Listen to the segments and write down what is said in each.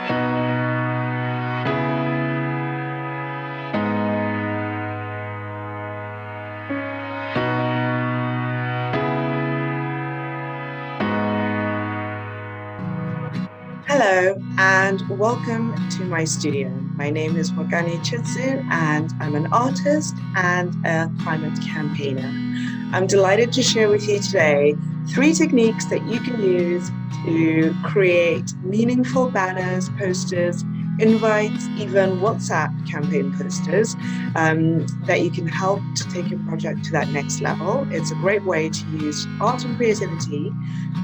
Hello and welcome to my studio. My name is Bokani and I'm an artist and a climate campaigner. I'm delighted to share with you today 3 techniques that you can use to create meaningful banners, posters, invites, even WhatsApp campaign posters that you can help to take your project to that next level. It's a great way to use art and creativity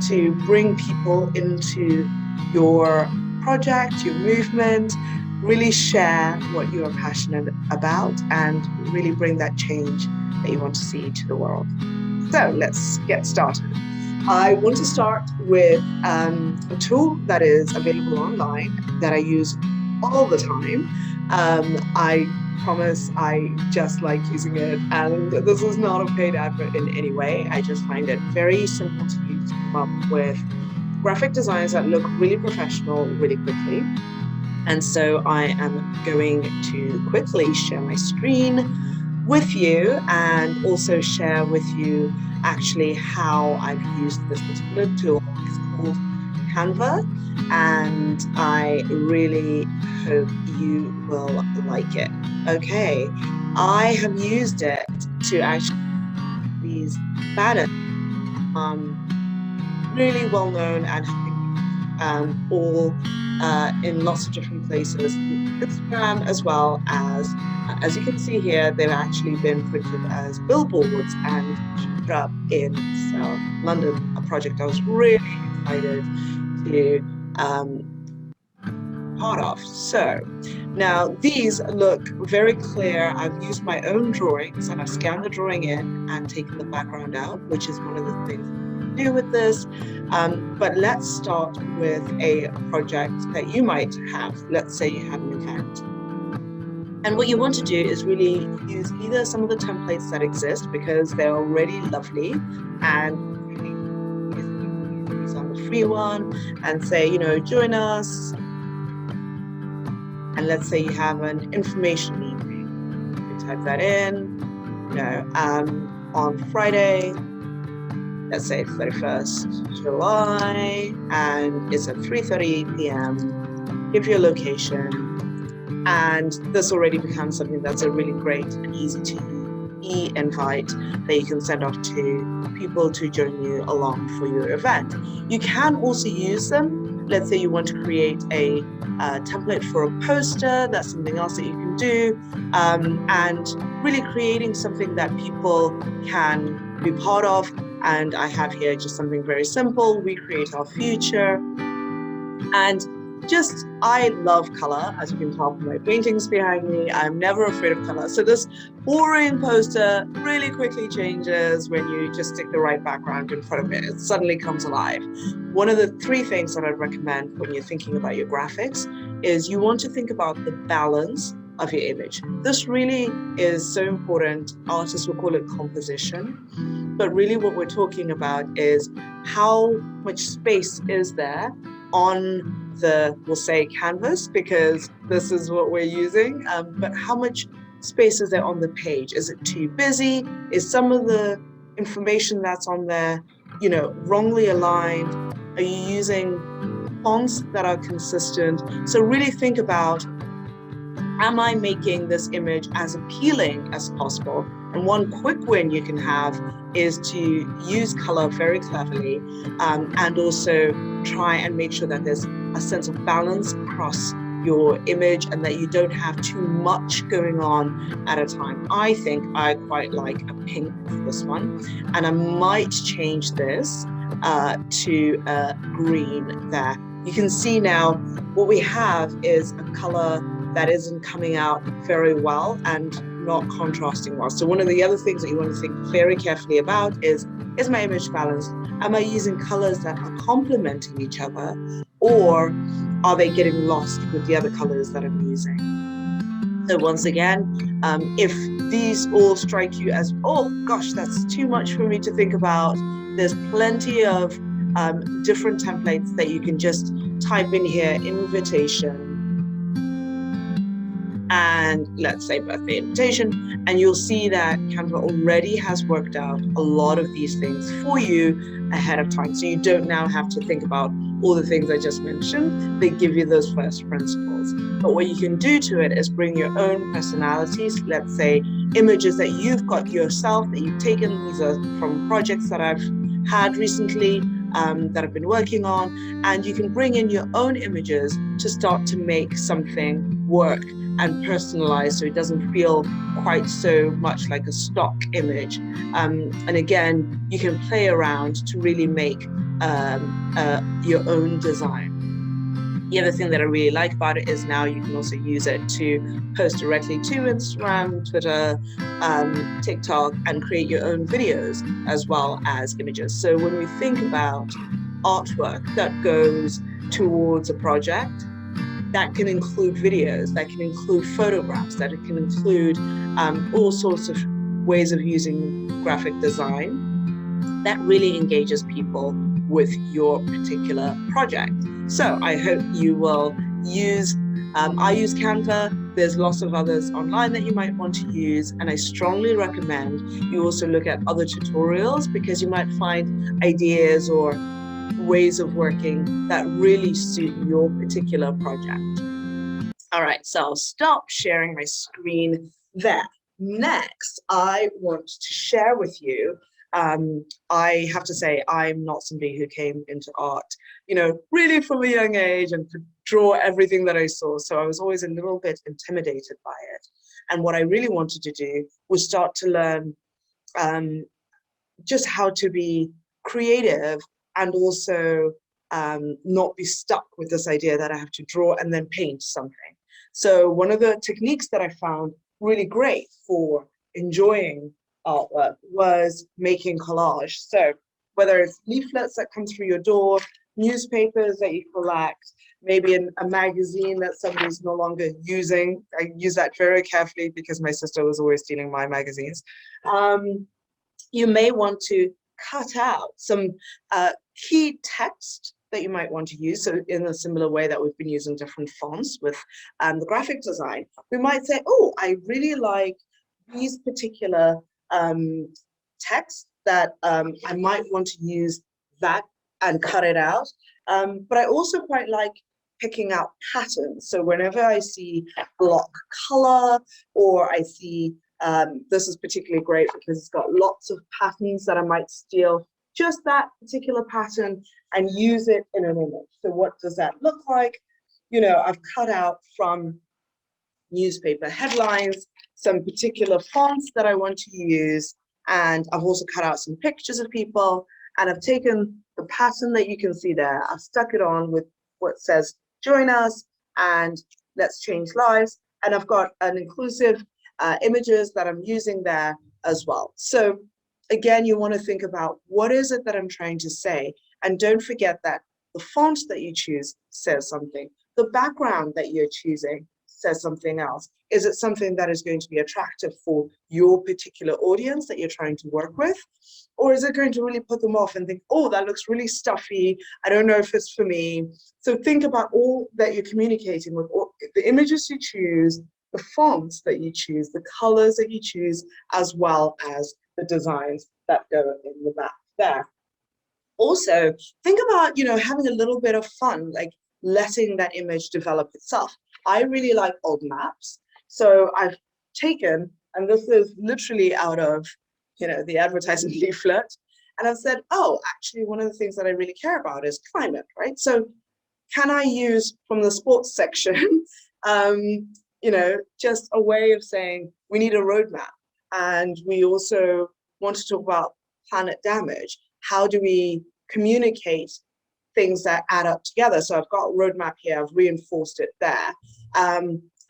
to bring people into your project, your movement, really share what you are passionate about and really bring that change that you want to see to the world. So let's get started. I want to start with a tool that is available online that I use all the time. I promise I just like using it, and this is not a paid advert in any way. I just find it very simple to use to come up with graphic designs that look really professional really quickly. And so I am going to quickly share my screen with you and also share with you actually how I've used this particular tool. It's called Canva, and I really hope you will like it. Okay, I have used it to actually these banners. Really well known and all in lots of different places, Instagram, as well as you can see here, they've actually been printed as billboards and up in South London, a project I was really excited to part of. So now these look very clear. I've used my own drawings and I've scanned the drawing in and taken the background out, which is one of the things do with this, but let's start with a project that you might have. Let's say you have an event, and what you want to do is really use either some of the templates that exist because they're already lovely, and use on the free one and say, you know, join us, and let's say you have an information meeting. You can type that in, you know, on Friday, let's say 31st July, and it's at 3:30 p.m. Give your location, and this already becomes something that's a really great and easy to e-invite that you can send off to people to join you along for your event. You can also use them. Let's say you want to create a template for a poster. That's something else that you can do, and really creating something that people can be part of. And I have here just something very simple. We create our future. And just, I love color, as you can tell from my paintings behind me. I'm never afraid of color. So this boring poster really quickly changes when you just stick the right background in front of it. It suddenly comes alive. One of the 3 things that I'd recommend when you're thinking about your graphics is you want to think about the balance of your image. This really is so important. Artists will call it composition, but really what we're talking about is how much space is there on the, we'll say, canvas, because this is what we're using, but how much space is there on the page? Is it too busy? Is some of the information that's on there, you know, wrongly aligned? Are you using fonts that are consistent? So really think about, am I making this image as appealing as possible? And one quick win you can have is to use color very cleverly, and also try and make sure that there's a sense of balance across your image and that you don't have too much going on at a time. I think I quite like a pink for this one, and I might change this to a green there. You can see now what we have is a color that isn't coming out very well and not contrasting well. So one of the other things that you want to think very carefully about is my image balanced? Am I using colors that are complementing each other, or are they getting lost with the other colors that I'm using? So once again, if these all strike you as, oh gosh, that's too much for me to think about, there's plenty of different templates that you can just type in here invitation, and let's say birthday invitation, and you'll see that Canva already has worked out a lot of these things for you ahead of time. So you don't now have to think about all the things I just mentioned. They give you those first principles. But what you can do to it is bring your own personalities, let's say images that you've got yourself, that you've taken. These are from projects that I've had recently, that I've been working on, and you can bring in your own images to start to make something work and personalized, so it doesn't feel quite so much like a stock image. And again, you can play around to really make your own design. The other thing that I really like about it is now you can also use it to post directly to Instagram, Twitter, TikTok, and create your own videos as well as images. So when we think about artwork that goes towards a project, that can include videos, that can include photographs, that it can include all sorts of ways of using graphic design that really engages people with your particular project. So I hope you will use, I use Canva. There's lots of others online that you might want to use. And I strongly recommend you also look at other tutorials, because you might find ideas or ways of working that really suit your particular project. All right, so I'll stop sharing my screen there. Next, I want to share with you, I have to say, I'm not somebody who came into art, really from a young age and could draw everything that I saw. So I was always a little bit intimidated by it. And what I really wanted to do was start to learn just how to be creative and also not be stuck with this idea that I have to draw and then paint something. So one of the techniques that I found really great for enjoying artwork was making collage. So whether it's leaflets that come through your door, newspapers that you collect, maybe a magazine that somebody's no longer using. I use that very carefully because my sister was always stealing my magazines. You may want to cut out some key text that you might want to use. So in a similar way that we've been using different fonts with the graphic design, we might say, oh, I really like these particular texts that I might want to use that and cut it out. But I also quite like picking out patterns. So whenever I see block color, or I see, this is particularly great because it's got lots of patterns that I might steal just that particular pattern and use it in an image. So what does that look like? I've cut out from newspaper headlines some particular fonts that I want to use, and I've also cut out some pictures of people, and I've taken the pattern that you can see there, I've stuck it on with what says join us and let's change lives, and I've got an inclusive images that I'm using there as well. So again, you want to think about what is it that I'm trying to say, and don't forget that the font that you choose says something, the background that you're choosing says something else. Is it something that is going to be attractive for your particular audience that you're trying to work with? Or is it going to really put them off and think, oh, that looks really stuffy, I don't know if it's for me? So think about all that you're communicating with, all the images you choose, the fonts that you choose, the colors that you choose, as well as the designs that go in the back there. Also, think about, having a little bit of fun, like letting that image develop itself. I really like old maps. So I've taken, and this is literally out of, the advertising leaflet, and I've said, oh, actually, one of the things that I really care about is climate, right? So can I use from the sports section, just a way of saying we need a roadmap, and we also want to talk about planet damage. How do we communicate things that add up together? So I've got a roadmap here, I've reinforced it there.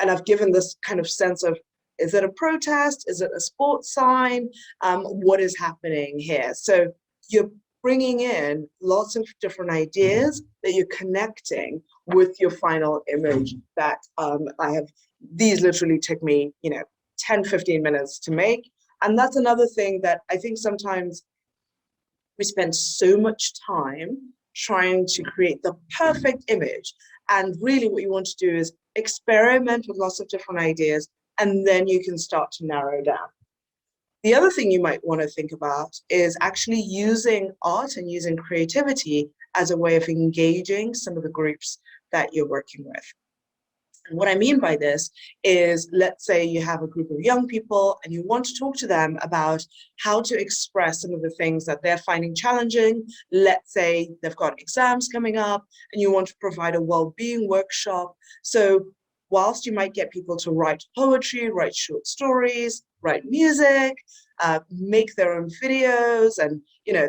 And I've given this kind of sense of, is it a protest? Is it a sports sign? What is happening here? So you're bringing in lots of different ideas that you're connecting with your final image that I have. These literally took me, 10, 15 minutes to make. And that's another thing that I think sometimes we spend so much time trying to create the perfect image. And really what you want to do is experiment with lots of different ideas, and then you can start to narrow down. The other thing you might want to think about is actually using art and using creativity as a way of engaging some of the groups that you're working with. And what I mean by this is, let's say you have a group of young people and you want to talk to them about how to express some of the things that they're finding challenging. Let's say they've got exams coming up and you want to provide a well-being workshop. So whilst you might get people to write poetry, write short stories, write music, make their own videos, and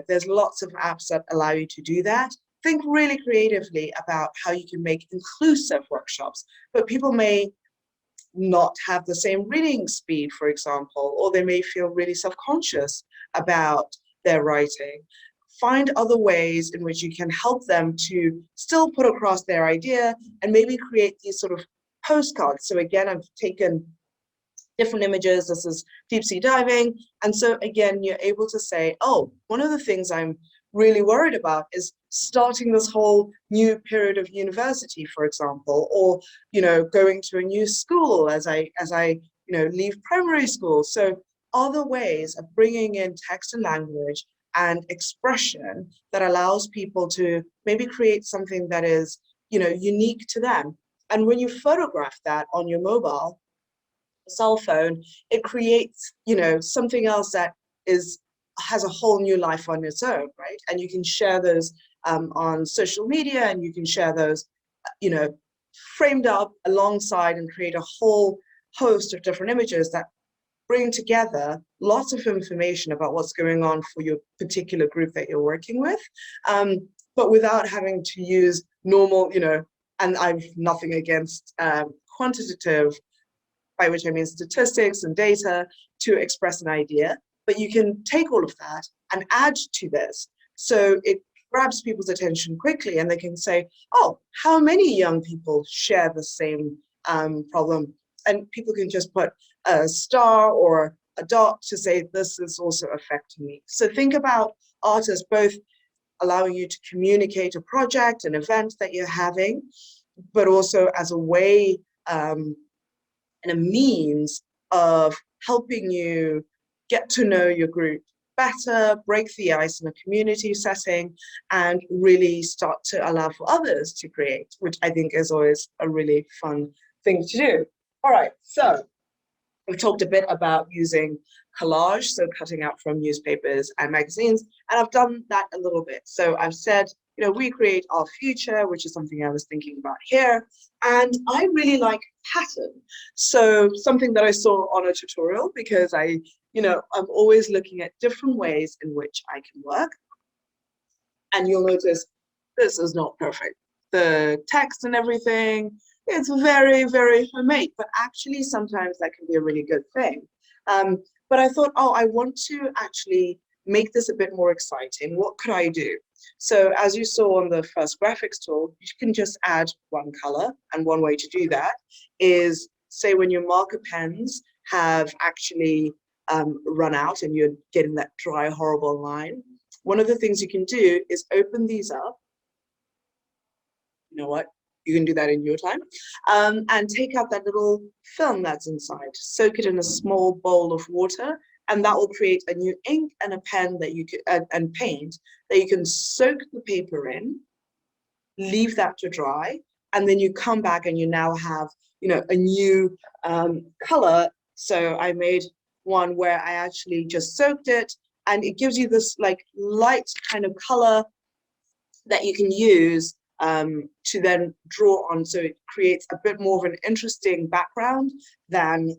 there's lots of apps that allow you to do that. Think really creatively about how you can make inclusive workshops, but people may not have the same reading speed, for example, or they may feel really self-conscious about their writing. Find other ways in which you can help them to still put across their idea and maybe create these sort of postcards. So again, I've taken different images. This is deep sea diving. And so again, you're able to say, oh, one of the things I'm really worried about is starting this whole new period of university, for example, or going to a new school as I leave primary school. So other ways of bringing in text and language and expression that allows people to maybe create something that is unique to them. And when you photograph that on your mobile cell phone, it creates something else that has a whole new life on its own, right? And you can share those on social media, and you can share those framed up alongside and create a whole host of different images that bring together lots of information about what's going on for your particular group that you're working with, but without having to use normal, and I've nothing against quantitative, by which I mean statistics and data, to express an idea, but you can take all of that and add to this. So it grabs people's attention quickly, and they can say, oh, how many young people share the same problem? And people can just put a star or a dot to say, this is also affecting me. So think about art as both allowing you to communicate a project, an event that you're having, but also as a way and a means of helping you get to know your group better, break the ice in a community setting, and really start to allow for others to create, which I think is always a really fun thing to do. All right, so we talked a bit about using collage, so cutting out from newspapers and magazines, and I've done that a little bit. So I've said, we create our future, which is something I was thinking about here, and I really like pattern. So something that I saw on a tutorial, because I'm always looking at different ways in which I can work. And you'll notice this is not perfect. The text and everything, it's very, very homemade, but actually sometimes that can be a really good thing. But I thought, oh, I want to actually make this a bit more exciting. What could I do? So as you saw on the first graphics tool, you can just add one color. And one way to do that is, say, when your marker pens have actually run out and you're getting that dry, horrible line, one of the things you can do is open these up. You know what? You can do that in your time, and take out that little film that's inside, soak it in a small bowl of water, and that will create a new ink and a pen that you can, and paint that you can soak the paper in, leave that to dry, and then you come back and you now have, a new color. So I made one where I actually just soaked it, and it gives you this like light kind of color that you can use to then draw on, so it creates a bit more of an interesting background than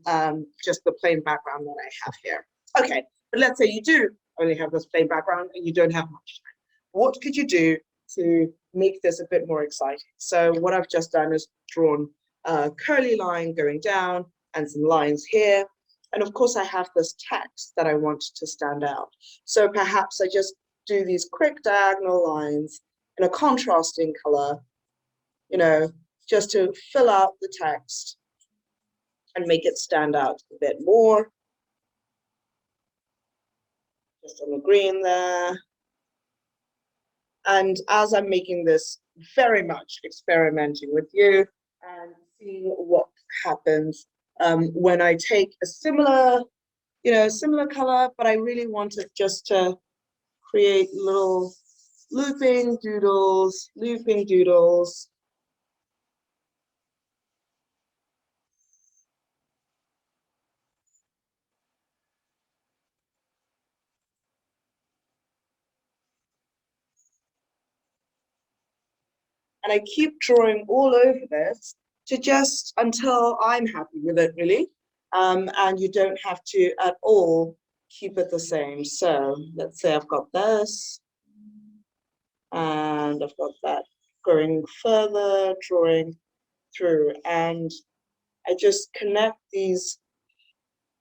just the plain background that I have here. Okay, but let's say you do only have this plain background and you don't have much time. What could you do to make this a bit more exciting? So what I've just done is drawn a curly line going down and some lines here. And of course I have this text that I want to stand out. So perhaps I just do these quick diagonal lines in a contrasting color, just to fill out the text and make it stand out a bit more. Just on the green there. And as I'm making this, very much experimenting with you and seeing what happens when I take a similar, similar color, but I really want it just to create little looping doodles, looping doodles. And I keep drawing all over this to just until I'm happy with it, really. And you don't have to at all keep it the same. So let's say I've got this, and I've got that going further, drawing through, and I just connect these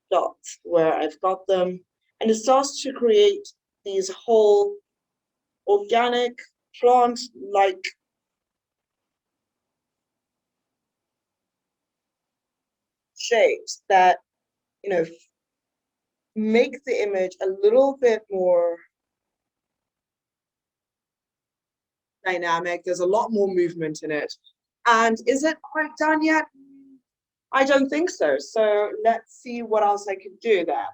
dots where I've got them, and it starts to create these whole organic plant-like shapes that, make the image a little bit more dynamic. There's a lot more movement in it. And is it quite done yet? I don't think so. So let's see what else I can do there.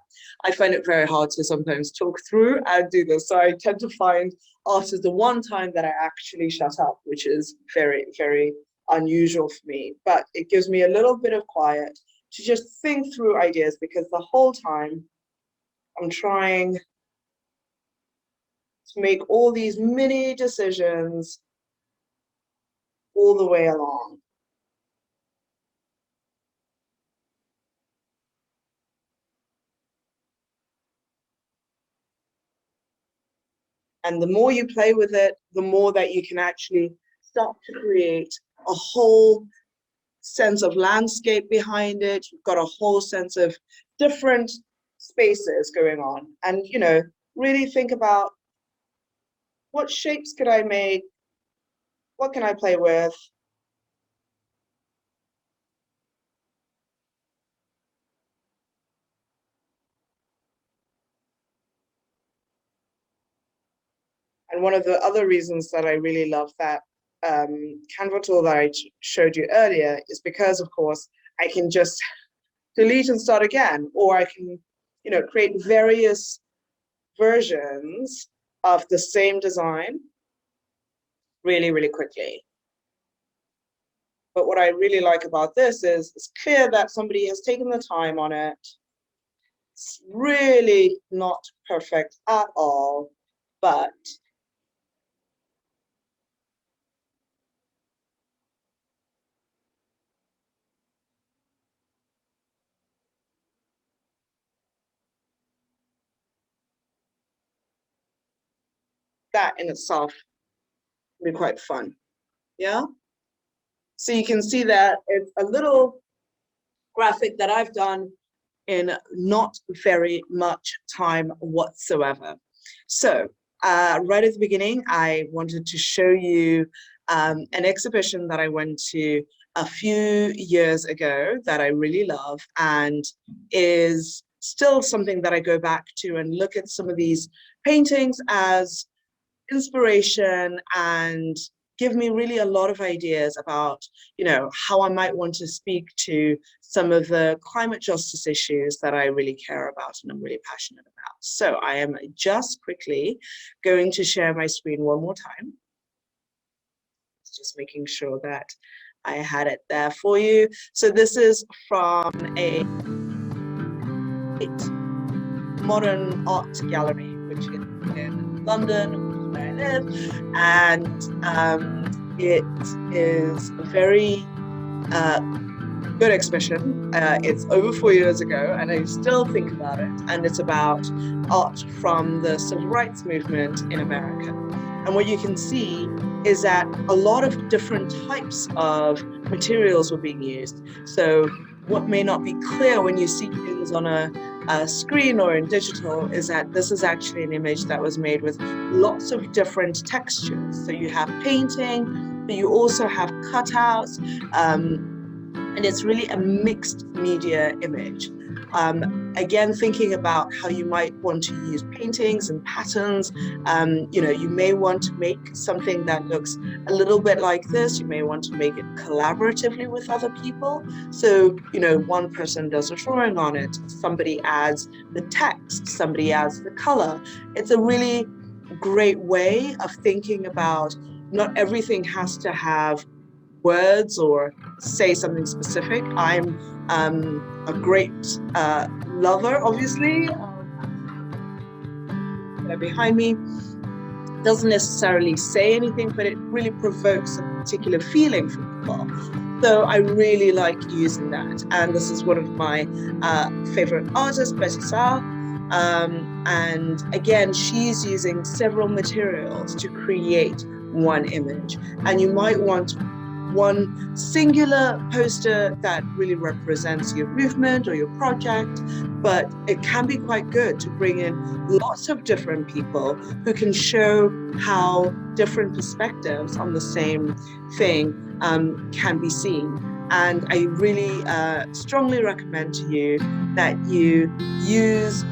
I find it very hard to sometimes talk through and do this. So I tend to find after the one time that I actually shut up, which is very, very unusual for me, but it gives me a little bit of quiet to just think through ideas, because the whole time I'm trying to make all these mini decisions all the way along. And the more you play with it, the more that you can actually start to create a whole sense of landscape behind it. You've got a whole sense of different spaces going on. And, really think about what shapes could I make? What can I play with? And one of the other reasons that I really love that Canva tool that I showed you earlier is because, of course, I can just delete and start again, or I can, create various versions of the same design really, really quickly. But what I really like about this is it's clear that somebody has taken the time on it. It's really not perfect at all, but that in itself can be quite fun. Yeah. So you can see that it's a little graphic that I've done in not very much time whatsoever. So right at the beginning, I wanted to show you an exhibition that I went to a few years ago that I really love, and is still something that I go back to and look at some of these paintings as inspiration and give me really a lot of ideas about, how I might want to speak to some of the climate justice issues that I really care about and I'm really passionate about. So I am just quickly going to share my screen one more time. Just making sure that I had it there for you. So this is from a modern art gallery, which is in London, where I live, and it is a very good exhibition. It's over 4 years ago, and I still think about it. And it's about art from the civil rights movement in America. And what you can see is that a lot of different types of materials were being used. So what may not be clear when you see things on a screen or in digital is that this is actually an image that was made with lots of different textures. So you have painting, but you also have cutouts, and it's really a mixed media image. Again, thinking about how you might want to use paintings and patterns. You may want to make something that looks a little bit like this. You may want to make it collaboratively with other people. So, one person does a drawing on it, somebody adds the text, somebody adds the color. It's a really great way of thinking about not everything has to have words or say something specific. I'm a great lover, obviously. Behind me doesn't necessarily say anything, but it really provokes a particular feeling for people. So I really like using that. And this is one of my favorite artists, Betty Saar. And again, she's using several materials to create one image. And you might want one singular poster that really represents your movement or your project, but it can be quite good to bring in lots of different people who can show how different perspectives on the same thing can be seen. And I really strongly recommend to you that you use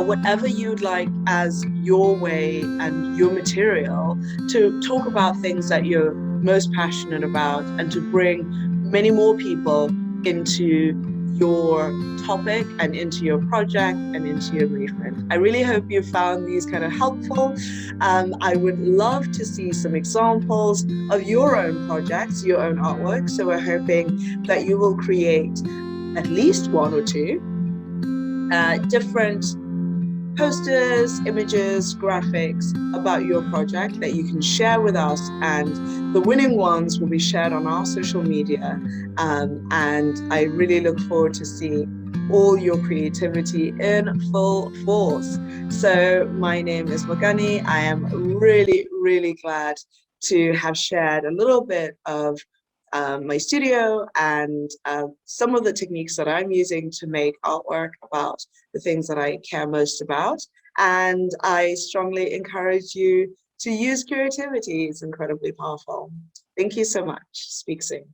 whatever you'd like as your way and your material to talk about things that you're most passionate about and to bring many more people into your topic and into your project and into your movement. I really hope you found these kind of helpful. I would love to see some examples of your own projects, your own artwork. So we're hoping that you will create at least one or two different posters, images, graphics about your project that you can share with us, and the winning ones will be shared on our social media. And I really look forward to seeing all your creativity in full force. So my name is Bokani. I am really, really glad to have shared a little bit of my studio and some of the techniques that I'm using to make artwork about the things that I care most about. And I strongly encourage you to use creativity. It's incredibly powerful. Thank you so much. Speak soon.